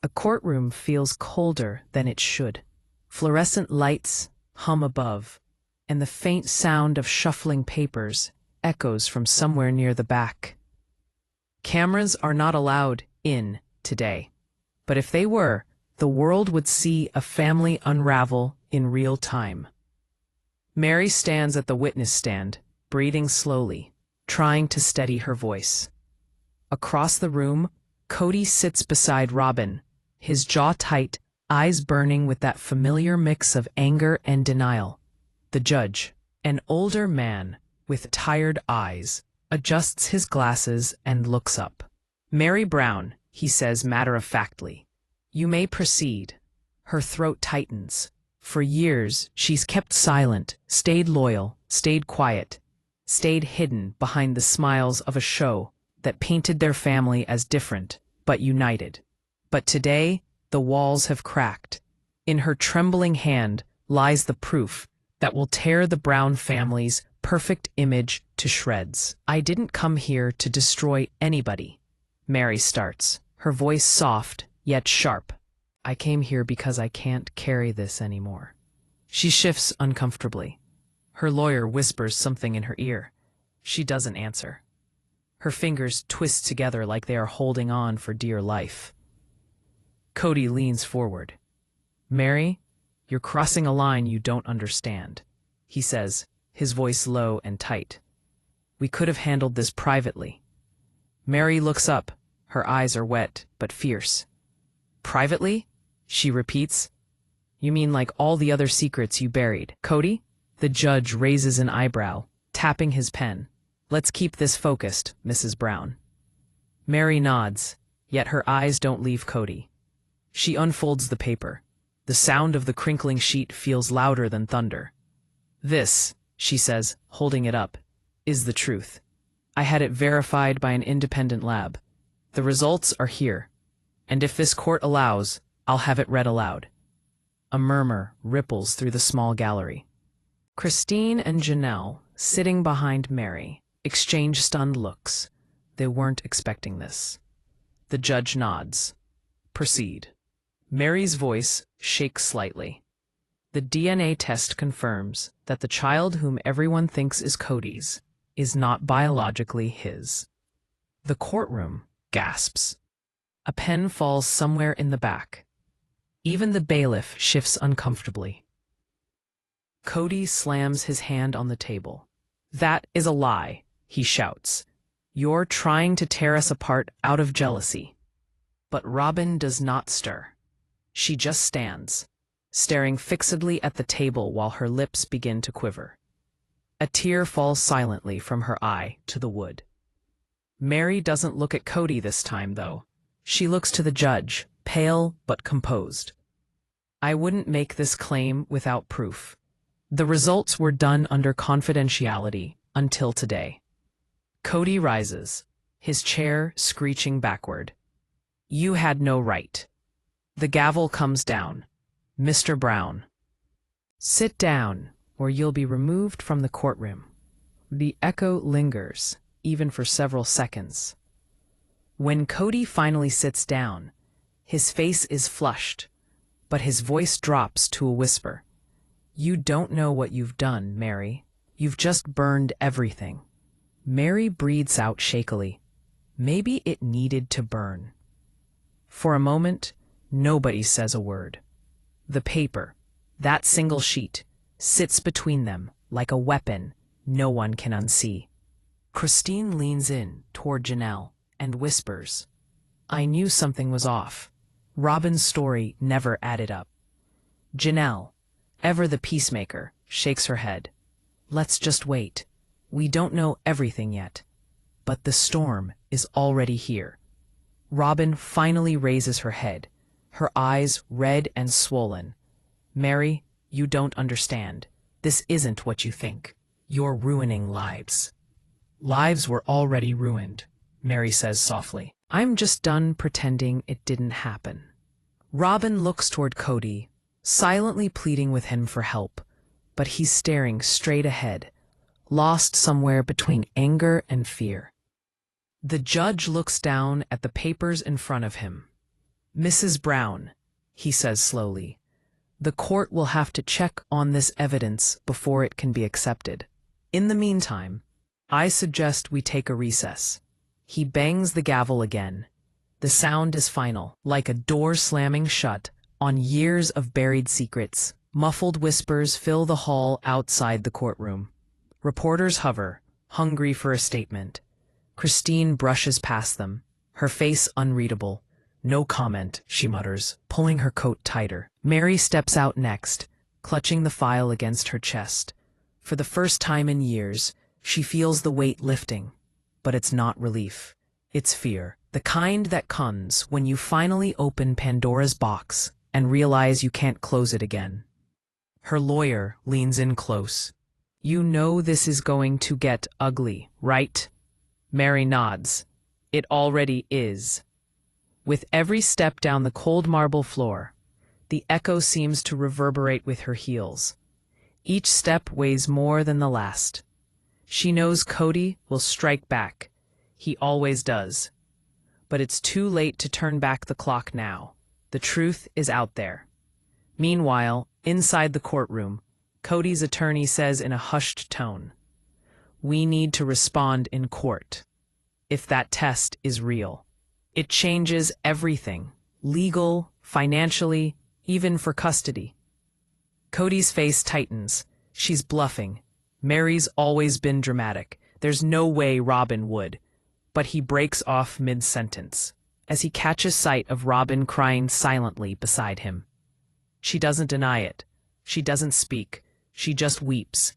A courtroom feels colder than it should. Fluorescent lights hum above, and the faint sound of shuffling papers echoes from somewhere near the back. Cameras are not allowed in today, but if they were, the world would see a family unravel in real time. Meri stands at the witness stand, breathing slowly, trying to steady her voice. Across the room, Kody sits beside Robyn, his jaw tight, eyes burning with that familiar mix of anger and denial. The judge, an older man with tired eyes, adjusts his glasses and looks up. "Meri Brown," he says matter-of-factly, "you may proceed." Her throat tightens. For years, she's kept silent, stayed loyal, stayed quiet, stayed hidden behind the smiles of a show that painted their family as different, but united. But today, the walls have cracked. In her trembling hand lies the proof that will tear the Brown family's perfect image to shreds. "I didn't come here to destroy anybody," Meri starts, her voice soft yet sharp. "I came here because I can't carry this anymore." She shifts uncomfortably. Her lawyer whispers something in her ear. She doesn't answer. Her fingers twist together like they are holding on for dear life. Kody leans forward. "Meri, you're crossing a line you don't understand," he says, his voice low and tight. "We could have handled this privately." Meri looks up. Her eyes are wet but fierce. "Privately?" she repeats. "You mean like all the other secrets you buried?" "Kody?" The judge raises an eyebrow, tapping his pen. "Let's keep this focused, Mrs. Brown." Meri nods, yet her eyes don't leave Kody. She unfolds the paper. The sound of the crinkling sheet feels louder than thunder. "This," she says, holding it up, "is the truth. I had it verified by an independent lab. The results are here. And if this court allows, I'll have it read aloud." A murmur ripples through the small gallery. Christine and Janelle, sitting behind Meri, exchange stunned looks. They weren't expecting this. The judge nods. "Proceed." Meri's voice shakes slightly. The DNA test confirms that the child whom everyone thinks is Kody's is not biologically his. The courtroom gasps. A pen falls somewhere in the back. Even the bailiff shifts uncomfortably. Kody slams his hand on the table. "That is a lie," he shouts. "You're trying to tear us apart out of jealousy." But Robyn does not stir. She just stands, staring fixedly at the table while her lips begin to quiver. A tear falls silently from her eye to the wood. Meri doesn't look at Kody this time, though. She looks to the judge, pale but composed. "I wouldn't make this claim without proof. The results were done under confidentiality until today." Kody rises, his chair screeching backward. "You had no right." The gavel comes down. "Mr. Brown, sit down, or you'll be removed from the courtroom." The echo lingers, even for several seconds. When Kody finally sits down, his face is flushed, but his voice drops to a whisper. "You don't know what you've done, Meri. You've just burned everything." Meri breathes out shakily. Maybe it needed to burn. For a moment, nobody says a word. The paper, that single sheet, sits between them like a weapon no one can unsee. Christine leans in toward Janelle and whispers, "I knew something was off. Robyn's story never added up." Janelle, ever the peacemaker, shakes her head. "Let's just wait. We don't know everything yet. But the storm is already here." Robyn finally raises her head, her eyes red and swollen. "Meri, you don't understand. This isn't what you think. You're ruining lives." "Lives were already ruined," Meri says softly. "I'm just done pretending it didn't happen." Robyn looks toward Kody, silently pleading with him for help, but he's staring straight ahead, lost somewhere between anger and fear. The judge looks down at the papers in front of him. Mrs. Brown, he says slowly, the court will have to check on this evidence before it can be accepted. In the meantime, I suggest we take a recess. He bangs the gavel again. The sound is final, like a door slamming shut on years of buried secrets. Muffled whispers fill the hall outside the courtroom. Reporters hover, hungry for a statement. Christine brushes past them, her face unreadable. No comment, she mutters, pulling her coat tighter. Meri steps out next, clutching the file against her chest. For the first time in years, she feels the weight lifting. But it's not relief. It's fear. The kind that comes when you finally open Pandora's box and realize you can't close it again. Her lawyer leans in close. You know this is going to get ugly, right? Meri nods. It already is. With every step down the cold marble floor, the echo seems to reverberate with her heels. Each step weighs more than the last. She knows Kody will strike back. He always does. But it's too late to turn back the clock now. The truth is out there. Meanwhile, inside the courtroom, Kody's attorney says in a hushed tone, "We need to respond in court. If that test is real. It changes everything, legal, financially, even for custody." Kody's face tightens. She's bluffing. Meri's always been dramatic. There's no way Robyn would. But he breaks off mid-sentence, as he catches sight of Robyn crying silently beside him. She doesn't deny it. She doesn't speak. She just weeps,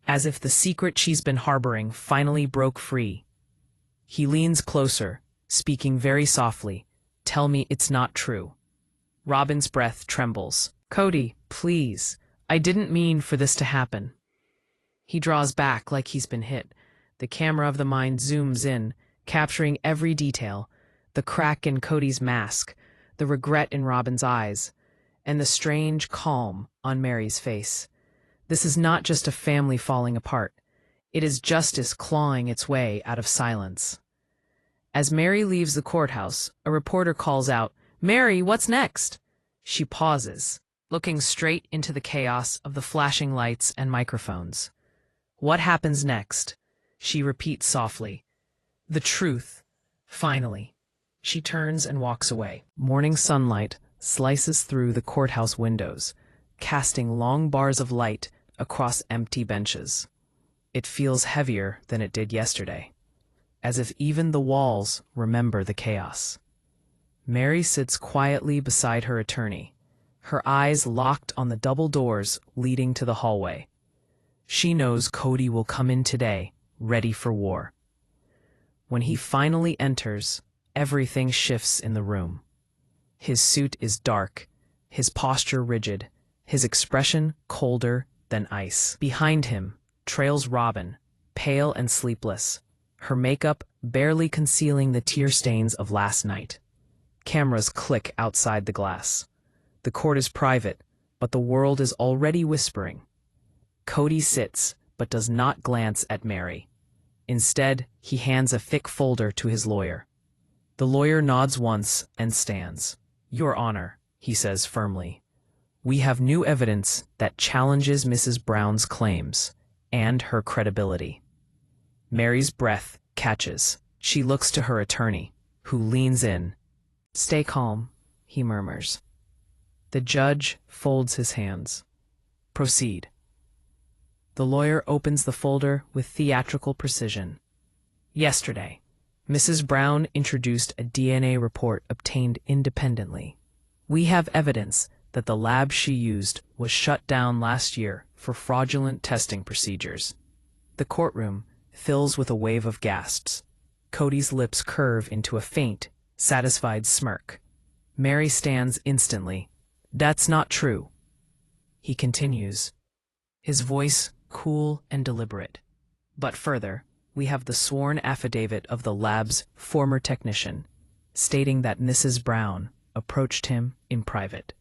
as if the secret she's been harboring finally broke free. He leans closer, speaking very softly. Tell me it's not true. Robyn's breath trembles. Kody, please. I didn't mean for this to happen. He draws back like he's been hit. The camera of the mind zooms in, capturing every detail. The crack in Kody's mask, the regret in Robyn's eyes, and the strange calm on Meri's face. This is not just a family falling apart. It is justice clawing its way out of silence. As Meri leaves the courthouse, a reporter calls out, "Meri, what's next?" She pauses, looking straight into the chaos of the flashing lights and microphones. What happens next? She repeats softly. The truth. Finally. She turns and walks away. Morning sunlight slices through the courthouse windows, casting long bars of light across empty benches. It feels heavier than it did yesterday, as if even the walls remember the chaos. Meri sits quietly beside her attorney, her eyes locked on the double doors leading to the hallway. She knows Kody will come in today, ready for war. When he finally enters, everything shifts in the room. His suit is dark, his posture rigid, his expression colder than ice. Behind him trails Robyn, pale and sleepless, her makeup barely concealing the tear stains of last night. Cameras click outside the glass. The court is private, but the world is already whispering. Kody sits, but does not glance at Meri. Instead, he hands a thick folder to his lawyer. The lawyer nods once and stands. Your Honor, he says firmly. We have new evidence that challenges Mrs. Brown's claims and her credibility. Meri's breath catches. She looks to her attorney, who leans in. Stay calm, he murmurs. The judge folds his hands. Proceed. The lawyer opens the folder with theatrical precision. Yesterday, Mrs. Brown introduced a DNA report obtained independently. We have evidence that the lab she used was shut down last year for fraudulent testing procedures. The courtroom fills with a wave of gasps. Kody's lips curve into a faint, satisfied smirk. Meri stands instantly. That's not true. He continues, his voice cool and deliberate. But further, we have the sworn affidavit of the lab's former technician, stating that Mrs. Brown approached him in private,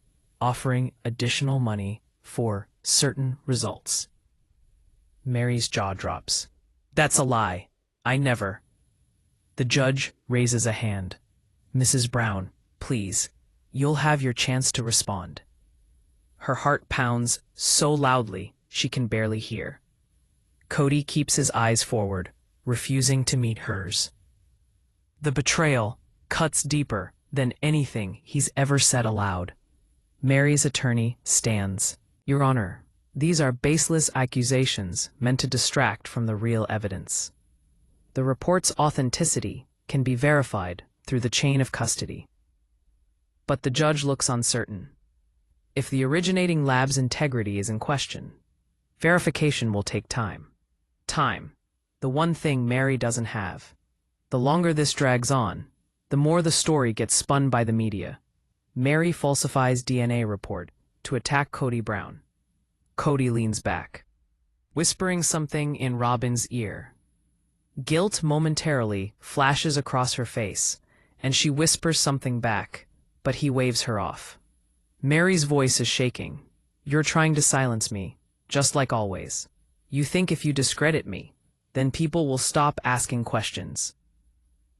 offering additional money for certain results. Meri's jaw drops. That's a lie. I never. The judge raises a hand. Mrs. Brown, please. You'll have your chance to respond. Her heart pounds so loudly she can barely hear. Kody keeps his eyes forward, refusing to meet hers. The betrayal cuts deeper than anything he's ever said aloud. Meri's attorney stands. Your Honor, these are baseless accusations meant to distract from the real evidence. The report's authenticity can be verified through the chain of custody. But the judge looks uncertain. If the originating lab's integrity is in question, verification will take time. Time, the one thing Meri doesn't have. The longer this drags on, the more the story gets spun by the media. Meri falsifies DNA report to attack Kody Brown. Kody leans back, whispering something in Robyn's ear. Guilt momentarily flashes across her face, and she whispers something back, but he waves her off. Meri's voice is shaking. You're trying to silence me, just like always. You think if you discredit me, then people will stop asking questions.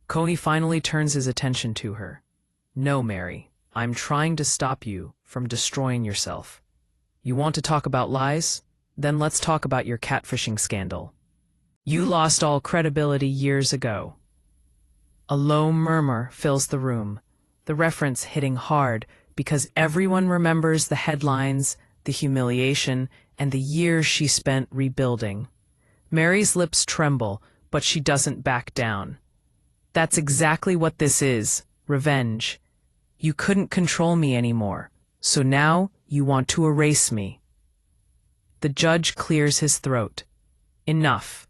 Kody finally turns his attention to her. No, Meri, I'm trying to stop you from destroying yourself. You want to talk about lies? Then let's talk about your catfishing scandal. You lost all credibility years ago. A low murmur fills the room, the reference hitting hard because everyone remembers the headlines, the humiliation, and the years she spent rebuilding. Meri's lips tremble, but she doesn't back down. That's exactly what this is, revenge. You couldn't control me anymore, so now you want to erase me. The judge clears his throat. Enough.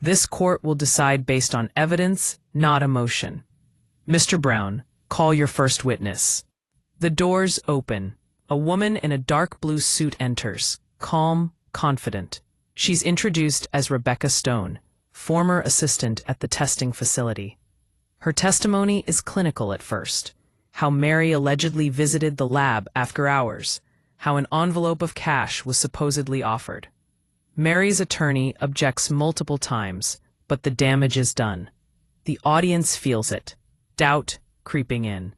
This court will decide based on evidence, not emotion. Mr. Brown, call your first witness. The doors open. A woman in a dark blue suit enters, calm, confident. She's introduced as Rebecca Stone, former assistant at the testing facility. Her testimony is clinical at first. How Meri allegedly visited the lab after hours. How an envelope of cash was supposedly offered. Meri's attorney objects multiple times, but the damage is done. The audience feels it. Doubt creeping in.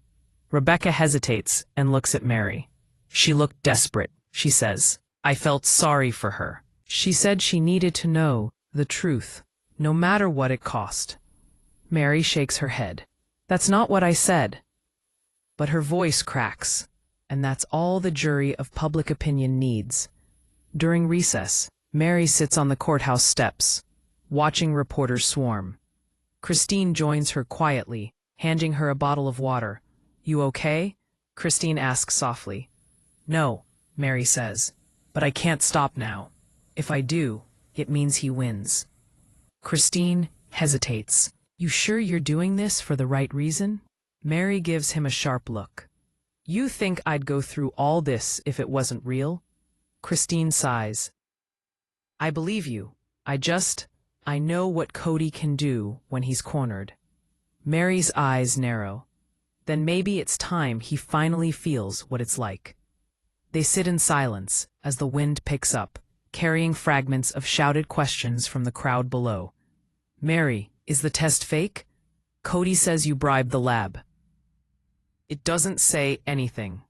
Rebecca hesitates and looks at Meri. She looked desperate, she says. I felt sorry for her. She said she needed to know the truth, no matter what it cost. Meri shakes her head. That's not what I said. But her voice cracks, and that's all the jury of public opinion needs. During recess, Meri sits on the courthouse steps, watching reporters swarm. Christine joins her quietly, handing her a bottle of water. You okay? Christine asks softly. No, Meri says, but I can't stop now. If I do, it means he wins. Christine hesitates. You sure you're doing this for the right reason? Meri gives him a sharp look. You think I'd go through all this if it wasn't real? Christine sighs. I believe you. I know what Kody can do when he's cornered. Meri's eyes narrow. Then maybe it's time he finally feels what it's like. They sit in silence as the wind picks up, carrying fragments of shouted questions from the crowd below. Meri, is the test fake? Kody says you bribed the lab. It doesn't say anything.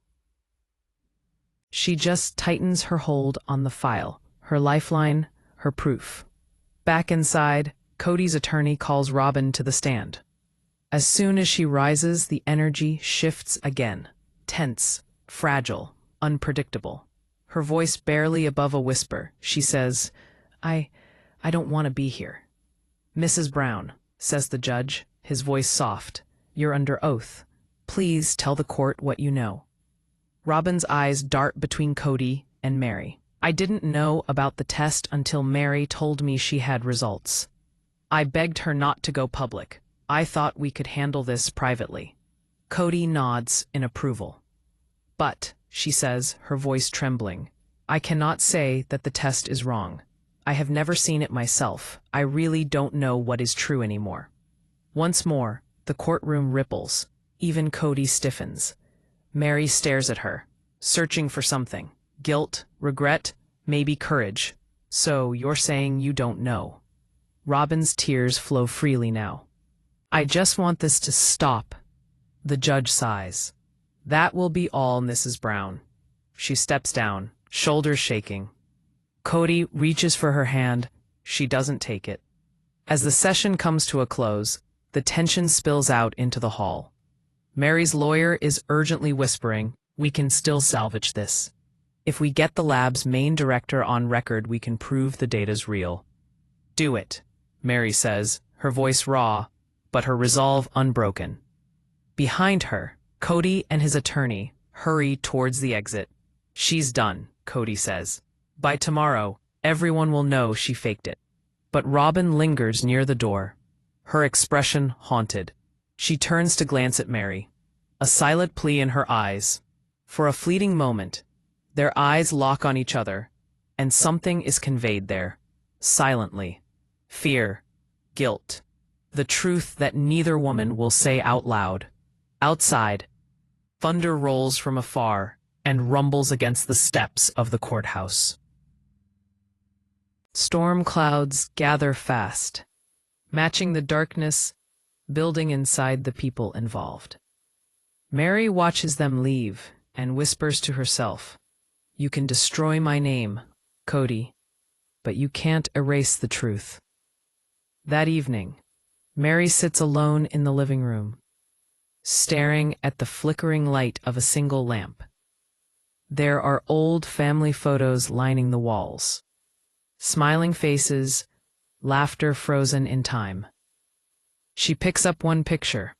She just tightens her hold on the file, her lifeline, her proof. Back inside, Kody's attorney calls Robyn to the stand. As soon as she rises, the energy shifts again. Tense, fragile, unpredictable. Her voice barely above a whisper, she says, I don't want to be here. Mrs. Brown, says the judge, his voice soft, you're under oath. Please tell the court what you know. Robyn's eyes dart between Kody and Meri. I didn't know about the test until Meri told me she had results. I begged her not to go public. I thought we could handle this privately. Kody nods in approval. But, she says, her voice trembling, I cannot say that the test is wrong. I have never seen it myself. I really don't know what is true anymore. Once more, the courtroom ripples. Even Kody stiffens. Meri stares at her, searching for something. Guilt, regret, maybe courage. So you're saying you don't know. Robyn's tears flow freely now. I just want this to stop. The judge sighs. That will be all, Mrs. Brown. She steps down, shoulders shaking. Kody reaches for her hand. She doesn't take it. As the session comes to a close, the tension spills out into the hall. Meri's lawyer is urgently whispering, "We can still salvage this. If we get the lab's main director on record, we can prove the data's real." "Do it," Meri says, her voice raw, but her resolve unbroken. Behind her, Kody and his attorney hurry towards the exit. "She's done," Kody says. "By tomorrow, everyone will know she faked it." But Robyn lingers near the door, her expression haunted. She turns to glance at Meri, a silent plea in her eyes. For a fleeting moment, their eyes lock on each other, and something is conveyed there, silently. Fear, guilt, the truth that neither woman will say out loud. Outside, thunder rolls from afar and rumbles against the steps of the courthouse. Storm clouds gather fast, matching the darkness building inside the people involved. Meri watches them leave and whispers to herself, "You can destroy my name, Kody, but you can't erase the truth." That evening, Meri sits alone in the living room, staring at the flickering light of a single lamp. There are old family photos lining the walls. Smiling faces, laughter frozen in time. She picks up one picture,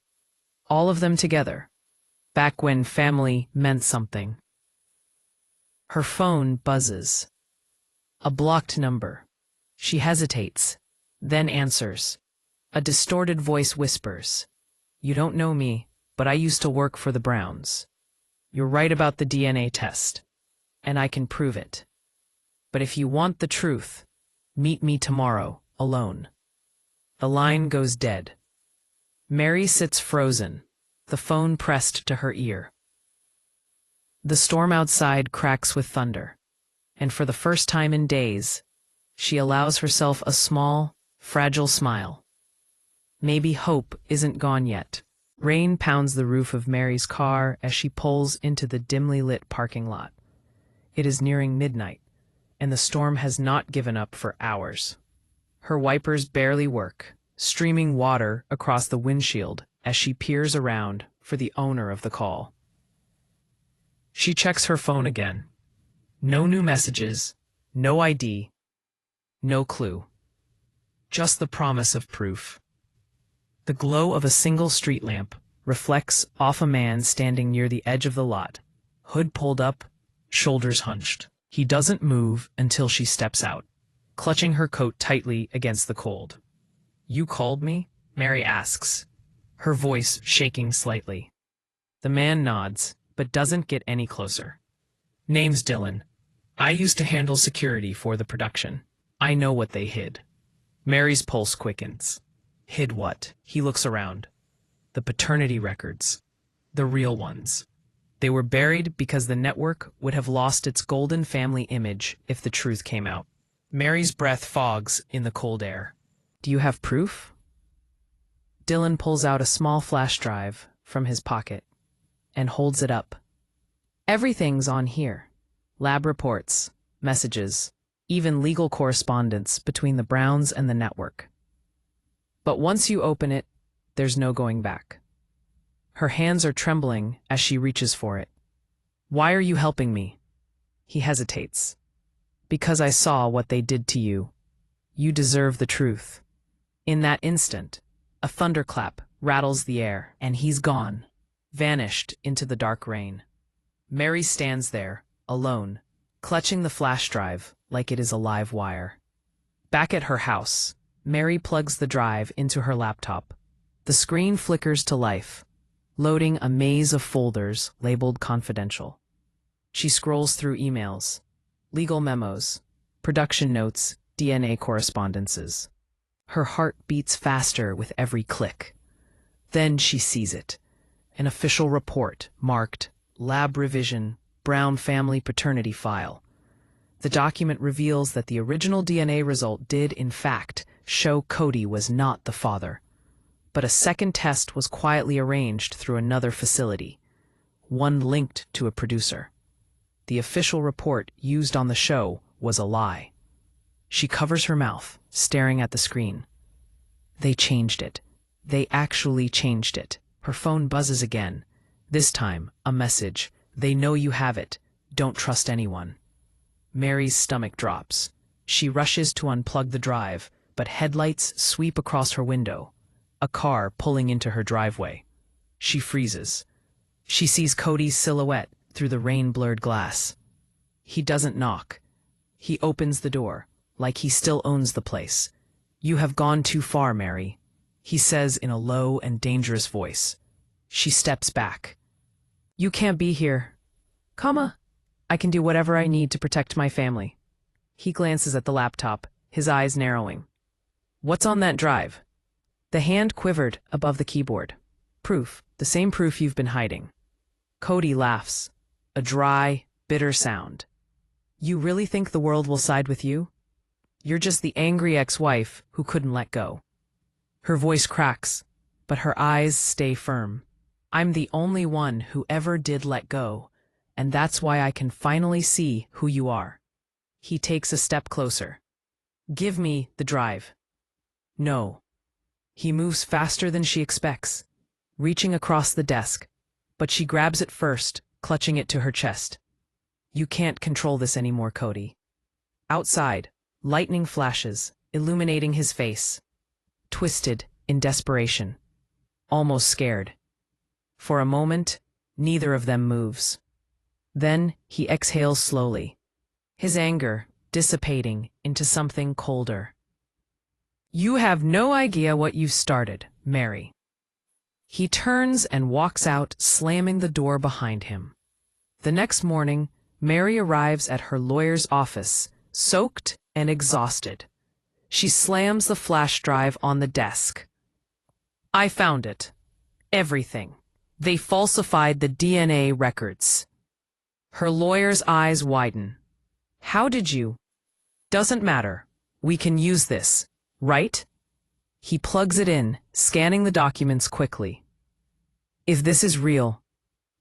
all of them together, back when family meant something. Her phone buzzes. A blocked number. She hesitates, then answers. A distorted voice whispers, "You don't know me, but I used to work for the Browns. You're right about the DNA test, and I can prove it. But if you want the truth, meet me tomorrow, alone." The line goes dead. Meri sits frozen, the phone pressed to her ear. The storm outside cracks with thunder, and for the first time in days, she allows herself a small, fragile smile. Maybe hope isn't gone yet. Rain pounds the roof of Meri's car as she pulls into the dimly lit parking lot. It is nearing midnight, and the storm has not given up for hours. Her wipers barely work, streaming water across the windshield as she peers around for the owner of the call. She checks her phone again. No new messages, no ID, no clue. Just the promise of proof. The glow of a single street lamp reflects off a man standing near the edge of the lot, hood pulled up, shoulders hunched. He doesn't move until she steps out, clutching her coat tightly against the cold. "You called me?" Meri asks, her voice shaking slightly. The man nods, but doesn't get any closer. "Name's Dylan. I used to handle security for the production. I know what they hid." Meri's pulse quickens. Hid what? He looks around. The paternity records. The real ones. They were buried because the network would have lost its golden family image if the truth came out. Meri's breath fogs in the cold air. "Do you have proof?" Dylan pulls out a small flash drive from his pocket and holds it up. "Everything's on here. Lab reports, messages, even legal correspondence between the Browns and the network. But once you open it, there's no going back." Her hands are trembling as she reaches for it. "Why are you helping me?" He hesitates. "Because I saw what they did to you. You deserve the truth." In that instant, a thunderclap rattles the air, and he's gone, vanished into the dark rain. Meri stands there, alone, clutching the flash drive like it is a live wire. Back at her house, Meri plugs the drive into her laptop. The screen flickers to life, loading a maze of folders labeled confidential. She scrolls through emails, legal memos, production notes, DNA correspondences. Her heart beats faster with every click. Then she sees it. An official report marked Lab Revision, Brown Family Paternity File. The document reveals that the original DNA result did, in fact, show Kody was not the father. But a second test was quietly arranged through another facility. one linked to a producer. The official report used on the show was a lie. She covers her mouth, staring at the screen. They changed it. They actually changed it. Her phone buzzes again. This time, a message. They know you have it. Don't trust anyone. Meri's stomach drops. She rushes to unplug the drive, but headlights sweep across her window. A car pulling into her driveway. She freezes. She sees Kody's silhouette through the rain-blurred glass. He doesn't knock. He opens the door, like he still owns the place. "You have gone too far, Meri," he says in a low and dangerous voice. She steps back. "You can't be here. I can do whatever I need to protect my family." He glances at the laptop, his eyes narrowing. "What's on that drive?" The hand quivered above the keyboard. "Proof, the same proof you've been hiding." Kody laughs, a dry, bitter sound. "You really think the world will side with you? You're just the angry ex-wife who couldn't let go." Her voice cracks, but her eyes stay firm. "I'm the only one who ever did let go, and that's why I can finally see who you are." He takes a step closer. "Give me the drive." "No." He moves faster than she expects, reaching across the desk, but she grabs it first, clutching it to her chest. "You can't control this anymore, Kody." Outside, lightning flashes, illuminating his face. Twisted in desperation, almost scared. For a moment, neither of them moves. Then he exhales slowly, his anger dissipating into something colder. "You have no idea what you've started, Meri." He turns and walks out, slamming the door behind him. The next morning, Meri arrives at her lawyer's office, soaked and exhausted. She slams the flash drive on the desk. "I found it. Everything. They falsified the DNA records." Her lawyer's eyes widen. "How did you?" "Doesn't matter. We can use this, right?" He plugs it in, scanning the documents quickly. "If this is real,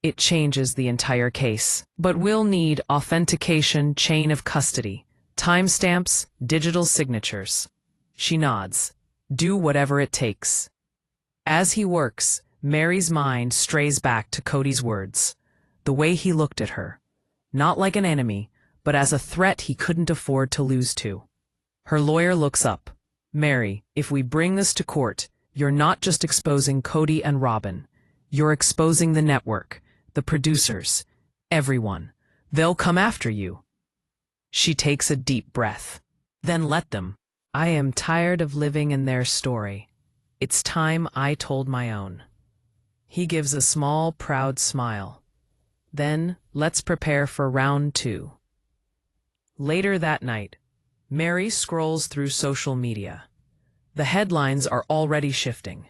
it changes the entire case. But we'll need authentication, chain of custody, timestamps, digital signatures." She nods. "Do whatever it takes." As he works, Meri's mind strays back to Kody's words. The way he looked at her. Not like an enemy, but as a threat he couldn't afford to lose to. Her lawyer looks up. "Meri, if we bring this to court, you're not just exposing Kody and Robyn. You're exposing the network, the producers, everyone. They'll come after you." She takes a deep breath. "Then let them. I am tired of living in their story. It's time I told my own." He gives a small, proud smile. "Then let's prepare for round 2. Later that night, Meri scrolls through social media. The headlines are already shifting.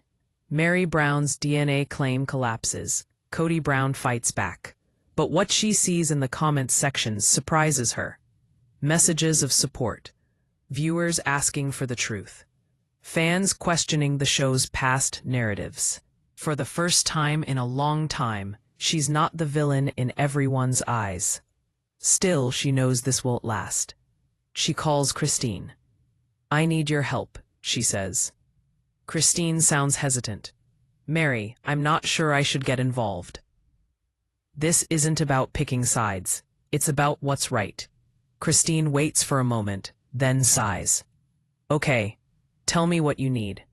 Meri Brown's DNA claim collapses. Kody Brown fights back. But what she sees in the comments sections surprises her. Messages of support. Viewers asking for the truth. Fans questioning the show's past narratives. For the first time in a long time, she's not the villain in everyone's eyes. Still, she knows this won't last. She calls Christine. "I need your help," she says. Christine sounds hesitant. "Meri, I'm not sure I should get involved." This isn't about picking sides. It's about what's right. Christine waits for a moment, then sighs. "Okay, tell me what you need."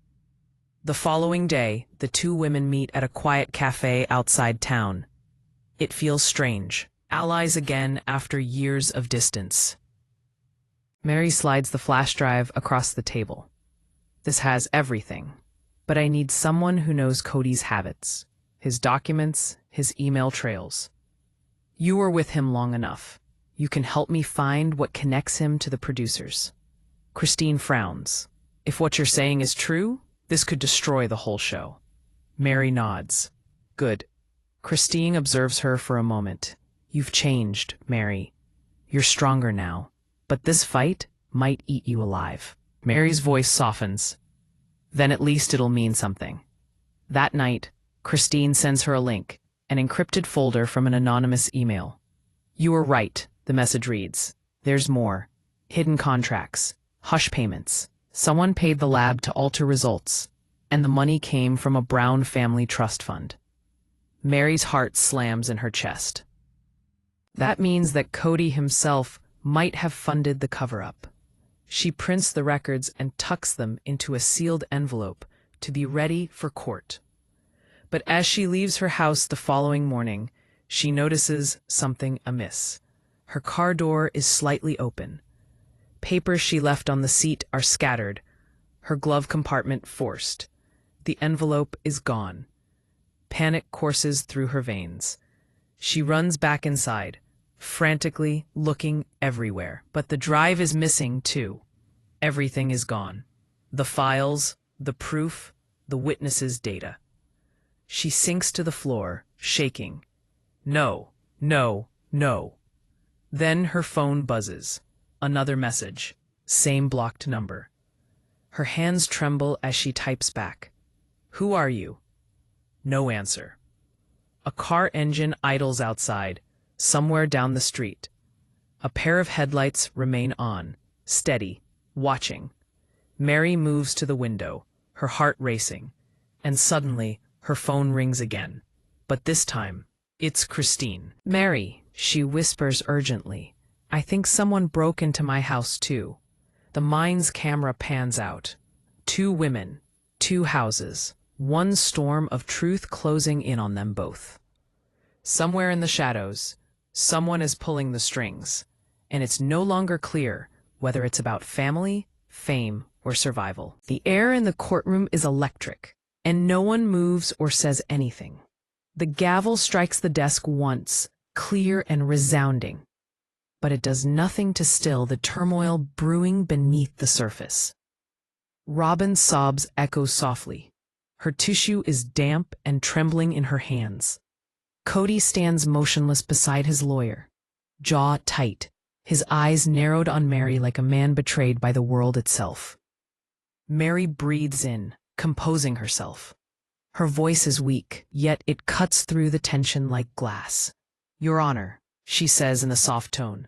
The following day, the two women meet at a quiet cafe outside town. It feels strange. Allies again after years of distance. Meri slides the flash drive across the table. "This has everything, but I need someone who knows Kody's habits, his documents, his email trails. You were with him long enough. You can help me find what connects him to the producers." Christine frowns. "If what you're saying is true, this could destroy the whole show." Meri nods. "Good." Christine observes her for a moment. "You've changed, Meri. You're stronger now. But this fight might eat you alive." Meri's voice softens. "Then at least it'll mean something." That night, Christine sends her a link. an encrypted folder from an anonymous email. "You were right," the message reads. "There's more. Hidden contracts, hush payments. Someone paid the lab to alter results, and the money came from a Brown family trust fund." Meri's heart slams in her chest. That means that Kody himself might have funded the cover-up. She prints the records and tucks them into a sealed envelope to be ready for court. But as she leaves her house the following morning, she notices something amiss. Her car door is slightly open. Papers she left on the seat are scattered, her glove compartment forced. The envelope is gone. Panic courses through her veins. She runs back inside, frantically looking everywhere. But the drive is missing too. Everything is gone. The files, the proof, the witnesses' data. She sinks to the floor, shaking. No, no, no. Then her phone buzzes. Another message. Same blocked number. Her hands tremble as she types back. "Who are you?" No answer. A car engine idles outside, somewhere down the street. A pair of headlights remain on, steady, watching. Meri moves to the window, her heart racing, and suddenly her phone rings again. But this time, it's Christine. "Meri," she whispers urgently. "I think someone broke into my house too." The mind's camera pans out. 2 women, 2 houses, one storm of truth closing in on them both. Somewhere in the shadows, someone is pulling the strings, and it's no longer clear whether it's about family, fame, or survival. The air in the courtroom is electric, and no one moves or says anything. The gavel strikes the desk once, clear and resounding, but it does nothing to still the turmoil brewing beneath the surface. Robyn's sobs echo softly. Her tissue is damp and trembling in her hands. Kody stands motionless beside his lawyer, jaw tight, his eyes narrowed on Meri like a man betrayed by the world itself. Meri breathes in, composing herself. Her voice is weak, yet it cuts through the tension like glass. "Your Honor," she says in a soft tone,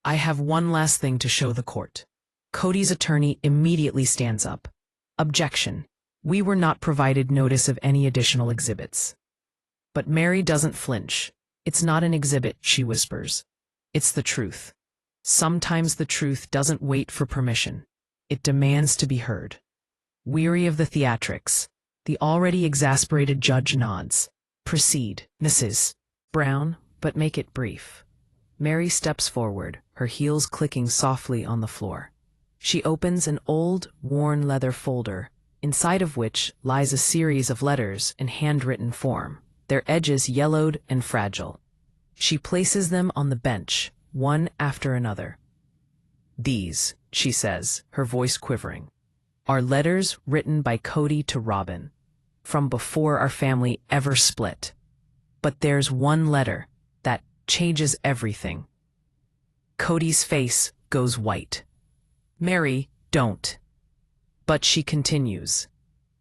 "I have one last thing to show the court." Kody's attorney immediately stands up. "Objection. We were not provided notice of any additional exhibits." But Meri doesn't flinch. "It's not an exhibit," she whispers. "It's the truth. Sometimes the truth doesn't wait for permission. It demands to be heard." Weary of the theatrics, the already exasperated judge nods. "Proceed, Mrs. Brown, but make it brief." Meri steps forward, her heels clicking softly on the floor. She opens an old, worn leather folder, inside of which lies a series of letters in handwritten form, their edges yellowed and fragile. She places them on the bench, one after another. "These," she says, her voice quivering, "are letters written by Kody to Robyn, from before our family ever split. But there's one letter that changes everything." Kody's face goes white. "Meri, don't." But she continues.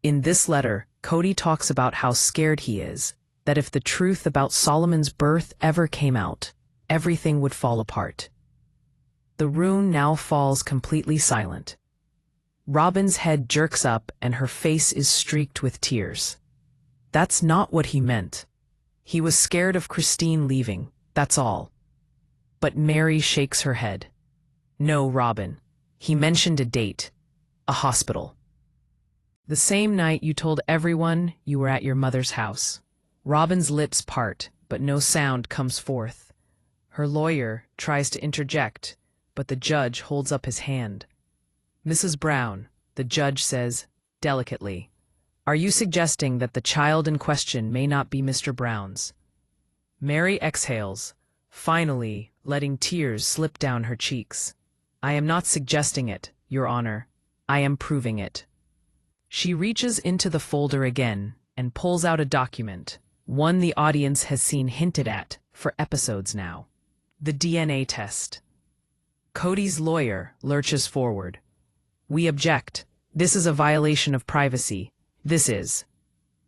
In this letter, Kody talks about how scared he is, that if the truth about Solomon's birth ever came out, everything would fall apart. The room now falls completely silent. Robyn's head jerks up and her face is streaked with tears. That's not what he meant. He was scared of Christine leaving, that's all. But Meri shakes her head. "No, Robyn. He mentioned a date, a hospital. The same night you told everyone you were at your mother's house." Robyn's lips part, but no sound comes forth. Her lawyer tries to interject, but the judge holds up his hand. "Mrs. Brown," the judge says, delicately, "are you suggesting that the child in question may not be Mr. Brown's?" Meri exhales, finally letting tears slip down her cheeks. "I am not suggesting it, Your Honor. I am proving it." She reaches into the folder again and pulls out a document, one the audience has seen hinted at for episodes now. The DNA test. Kody's lawyer lurches forward. "We object. This is a violation of privacy. This is."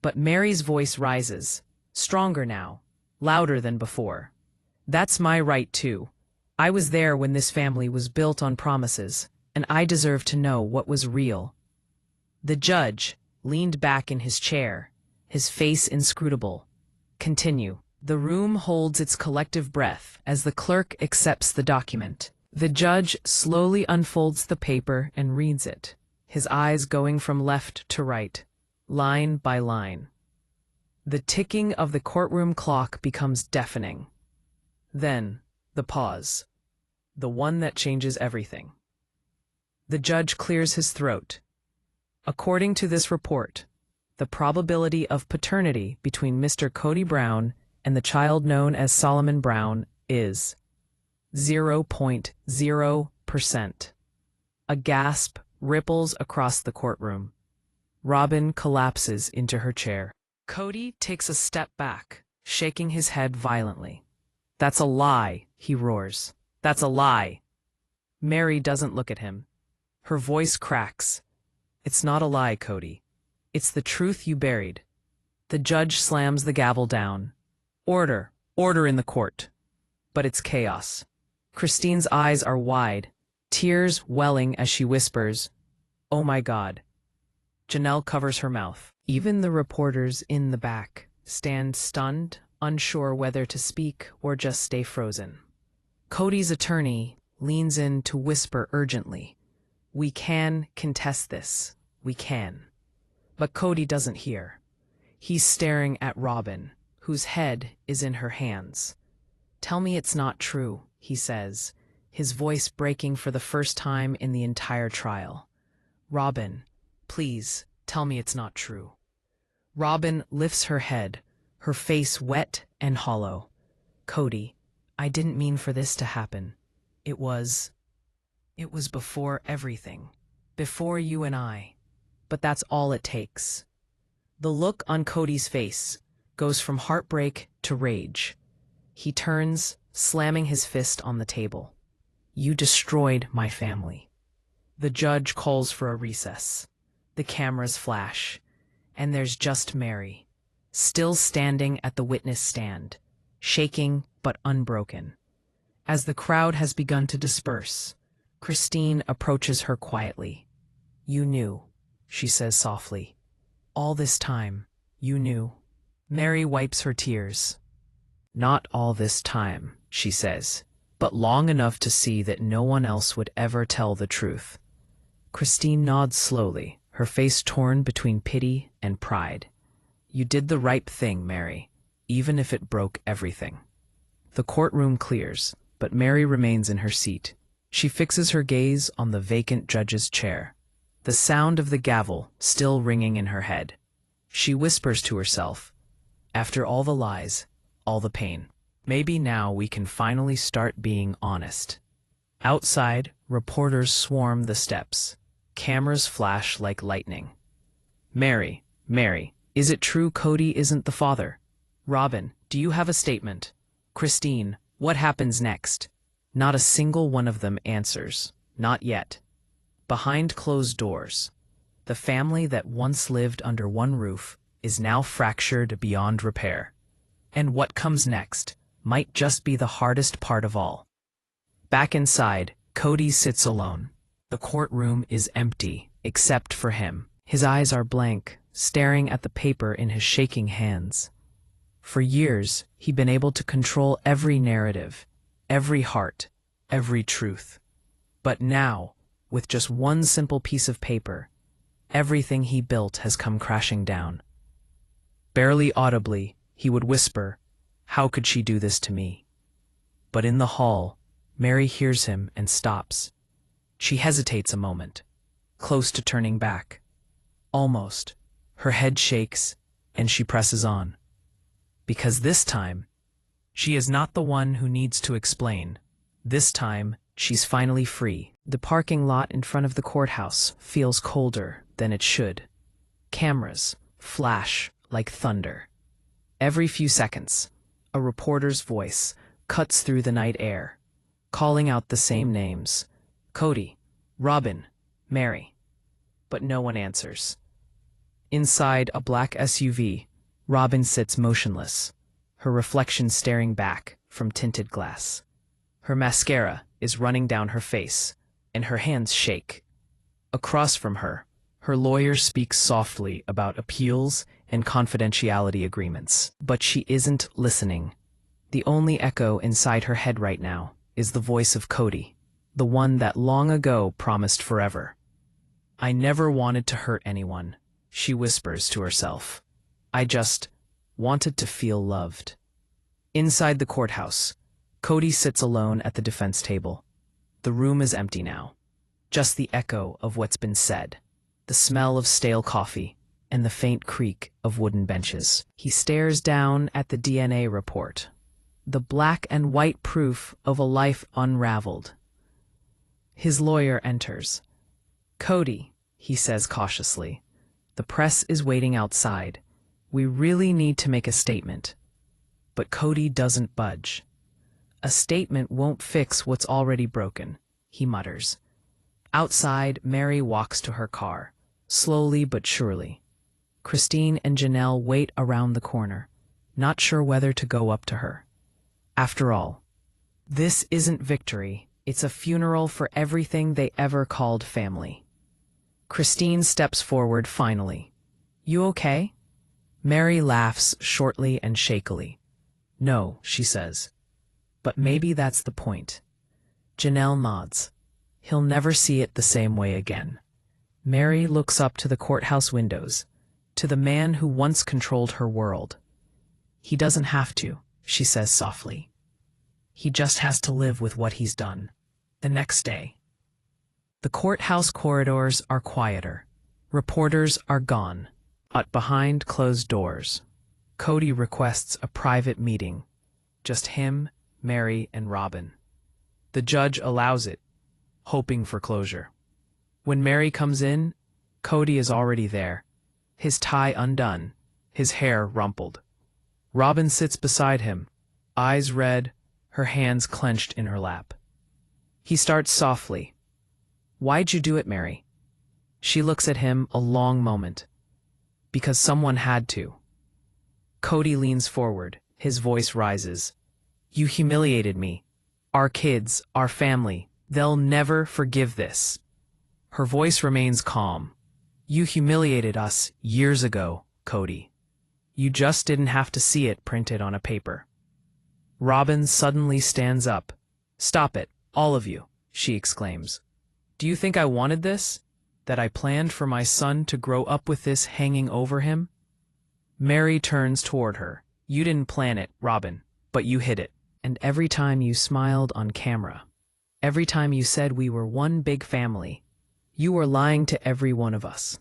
But Meri's voice rises, stronger now, louder than before. That's my right too. I was there when this family was built on promises, and I deserve to know what was real. The judge leaned back in his chair, his face inscrutable. Continue. The room holds its collective breath as the clerk accepts the document. The judge slowly unfolds the paper and reads it, his eyes going from left to right, line by line. The ticking of the courtroom clock becomes deafening. Then, the pause, the one that changes everything. The judge clears his throat. According to this report, the probability of paternity between Mr. Kody Brown and the child known as Solomon Brown is 0.0%. A gasp ripples across the courtroom. Robyn collapses into her chair. Kody takes a step back, shaking his head violently. "That's a lie," he roars. "That's a lie." Meri doesn't look at him. Her voice cracks. "It's not a lie, Kody. It's the truth you buried." The judge slams the gavel down. Order, order in the court. But it's chaos. Christine's eyes are wide, tears welling as she whispers, "Oh my God." Janelle covers her mouth. Even the reporters in the back stand stunned, unsure whether to speak or just stay frozen. Kody's attorney leans in to whisper urgently, "We can contest this. We can." But Kody doesn't hear. He's staring at Robyn, whose head is in her hands. "Tell me it's not true," he says, his voice breaking for the first time in the entire trial. "Robyn, please, tell me it's not true." Robyn lifts her head, her face wet and hollow. "Kody, I didn't mean for this to happen. It was before everything. Before you and I. But that's all it takes." The look on Kody's face goes from heartbreak to rage. He turns, slamming his fist on the table. "You destroyed my family." The judge calls for a recess. The cameras flash, and there's just Meri, still standing at the witness stand, shaking but unbroken. As the crowd has begun to disperse, Christine approaches her quietly. "You knew," she says softly. "All this time, you knew." Meri wipes her tears. "Not all this time," she says, "but long enough to see that no one else would ever tell the truth." Christine nods slowly, her face torn between pity and pride. "You did the right thing, Meri, even if it broke everything." The courtroom clears, but Meri remains in her seat. She fixes her gaze on the vacant judge's chair, the sound of the gavel still ringing in her head. She whispers to herself, "After all the lies, all the pain, maybe now we can finally start being honest." Outside, reporters swarm the steps. Cameras flash like lightning. Meri, is it true Kody isn't the father? Robyn, do you have a statement? Christine, what happens next?" Not a single one of them answers. Not yet. Behind closed doors, the family that once lived under one roof is now fractured beyond repair. And what comes next might just be the hardest part of all. Back inside, Kody sits alone. The courtroom is empty, except for him. His eyes are blank, staring at the paper in his shaking hands. For years, he'd been able to control every narrative, every heart, every truth. But now, with just one simple piece of paper, everything he built has come crashing down. Barely audibly, he would whisper, "How could she do this to me?" But in the hall, Meri hears him and stops. She hesitates a moment, close to turning back. Almost. Her head shakes, and she presses on. Because this time, she is not the one who needs to explain. This time, she's finally free. The parking lot in front of the courthouse feels colder than it should. Cameras flash like thunder. Every few seconds, a reporter's voice cuts through the night air, calling out the same names: Kody, Robyn, Meri. But no one answers. Inside a black SUV, Robyn sits motionless, her reflection staring back from tinted glass. Her mascara is running down her face, and her hands shake. Across from her, her lawyer speaks softly about appeals and confidentiality agreements. But she isn't listening. The only echo inside her head right now is the voice of Kody, the one that long ago promised forever. "I never wanted to hurt anyone," she whispers to herself. "I just wanted to feel loved." Inside the courthouse, Kody sits alone at the defense table. The room is empty now. Just the echo of what's been said, the smell of stale coffee, and the faint creak of wooden benches. He stares down at the DNA report, the black and white proof of a life unraveled. His lawyer enters. "Kody," he says cautiously, "the press is waiting outside. We really need to make a statement." But Kody doesn't budge. "A statement won't fix what's already broken," he mutters. Outside, Meri walks to her car, slowly but surely. Christine and Janelle wait around the corner, not sure whether to go up to her. After all, this isn't victory. It's a funeral for everything they ever called family. Christine steps forward finally. "You okay?" Meri laughs shortly and shakily. "No," she says. "But maybe that's the point." Janelle nods. He'll never see it the same way again. Meri looks up to the courthouse windows, to the man who once controlled her world. "He doesn't have to," she says softly. "He just has to live with what he's done." The next day, the courthouse corridors are quieter. Reporters are gone. But behind closed doors, Kody requests a private meeting. Just him, Meri, and Robyn. The judge allows it, hoping for closure. When Meri comes in, Kody is already there, his tie undone, his hair rumpled. Robyn sits beside him, eyes red, her hands clenched in her lap. He starts softly. "Why'd you do it, Meri?" She looks at him a long moment. "Because someone had to." Kody leans forward, his voice rises. "You humiliated me. Our kids, our family, they'll never forgive this." Her voice remains calm. "You humiliated us years ago, Kody. You just didn't have to see it printed on a paper." Robyn suddenly stands up. "Stop it, all of you," she exclaims. "Do you think I wanted this? That I planned for my son to grow up with this hanging over him?" Meri turns toward her. "You didn't plan it, Robyn, but you hid it. And every time you smiled on camera, every time you said we were one big family, you were lying to every one of us."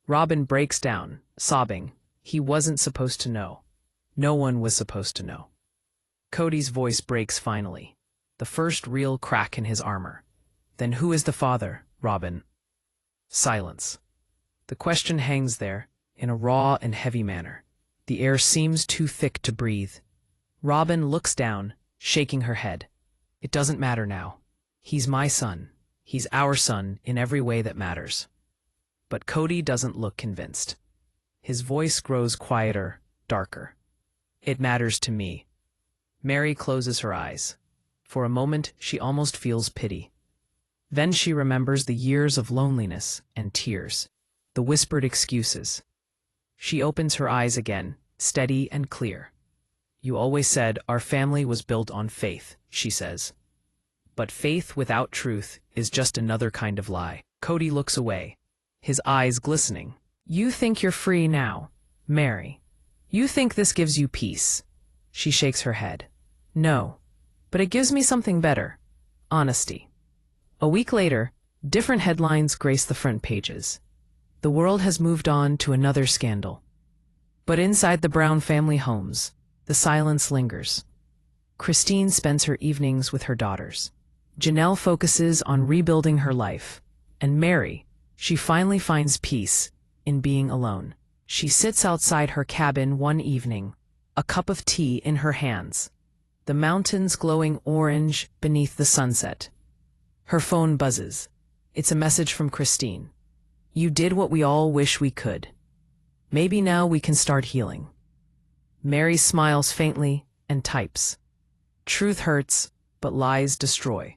Robyn breaks down, sobbing. He wasn't supposed to know. No one was supposed to know. Kody's voice breaks finally, the first real crack in his armor. "Then who is the father, Robyn?" Silence. The question hangs there, in a raw and heavy manner. The air seems too thick to breathe. Robyn looks down, shaking her head. "It doesn't matter now. He's my son. He's our son in every way that matters." But Kody doesn't look convinced. His voice grows quieter, darker. "It matters to me." Meri closes her eyes. For a moment, she almost feels pity. Then she remembers the years of loneliness and tears, the whispered excuses. She opens her eyes again, steady and clear. "You always said our family was built on faith," she says. "But faith without truth is just another kind of lie." Kody looks away, his eyes glistening. "You think you're free now, Meri? You think this gives you peace?" She shakes her head. "No, but it gives me something better. Honesty." A week later, different headlines grace the front pages. The world has moved on to another scandal. But inside the Brown family homes, the silence lingers. Christine spends her evenings with her daughters. Janelle focuses on rebuilding her life. And Meri, she finally finds peace in being alone. She sits outside her cabin one evening, a cup of tea in her hands, the mountains glowing orange beneath the sunset. Her phone buzzes. It's a message from Christine. "You did what we all wish we could. Maybe now we can start healing." Meri smiles faintly and types. Truth hurts, but lies destroy.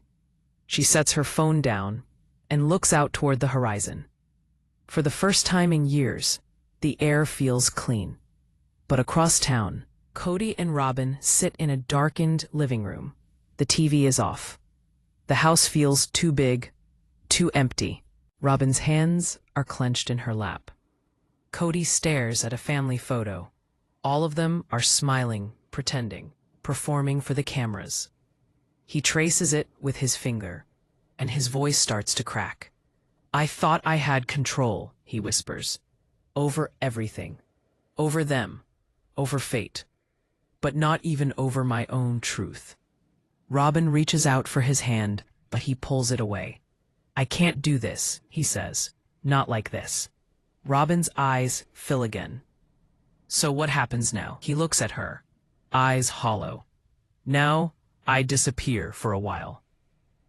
She sets her phone down and looks out toward the horizon. For the first time in years, the air feels clean. But across town, Kody and Robyn sit in a darkened living room. The TV is off. The house feels too big, too empty. Robyn's hands are clenched in her lap. Kody stares at a family photo. All of them are smiling, pretending, performing for the cameras. He traces it with his finger, and his voice starts to crack. I thought I had control, he whispers, over everything, over them, over fate, but not even over my own truth. Robyn reaches out for his hand, but he pulls it away. I can't do this, he says, not like this. Robyn's eyes fill again. So what happens now? He looks at her, eyes hollow. Now, I disappear for a while.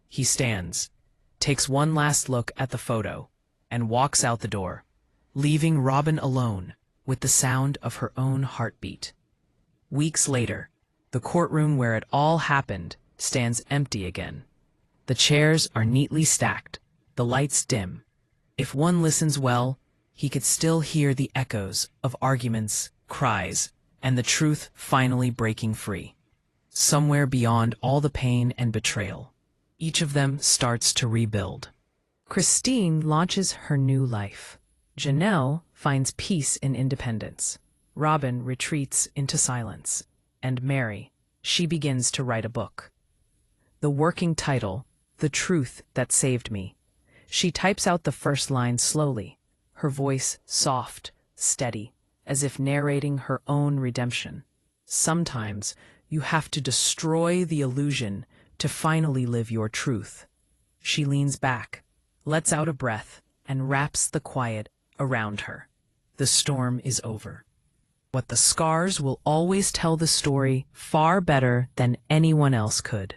He stands, takes one last look at the photo, and walks out the door, leaving Robyn alone with the sound of her own heartbeat. Weeks later, the courtroom where it all happened stands empty again. The chairs are neatly stacked, the lights dim. If one listens well, he could still hear the echoes of arguments, cries, and the truth finally breaking free. Somewhere beyond all the pain and betrayal, each of them starts to rebuild. Christine launches her new life. Janelle finds peace in independence. Robyn retreats into silence. And Meri, she begins to write a book. The working title, The Truth That Saved Me. She types out the first line slowly, her voice soft, steady, as if narrating her own redemption. Sometimes you have to destroy the illusion to finally live your truth. She leans back, lets out a breath, and wraps the quiet around her. The storm is over. But the scars will always tell the story far better than anyone else could.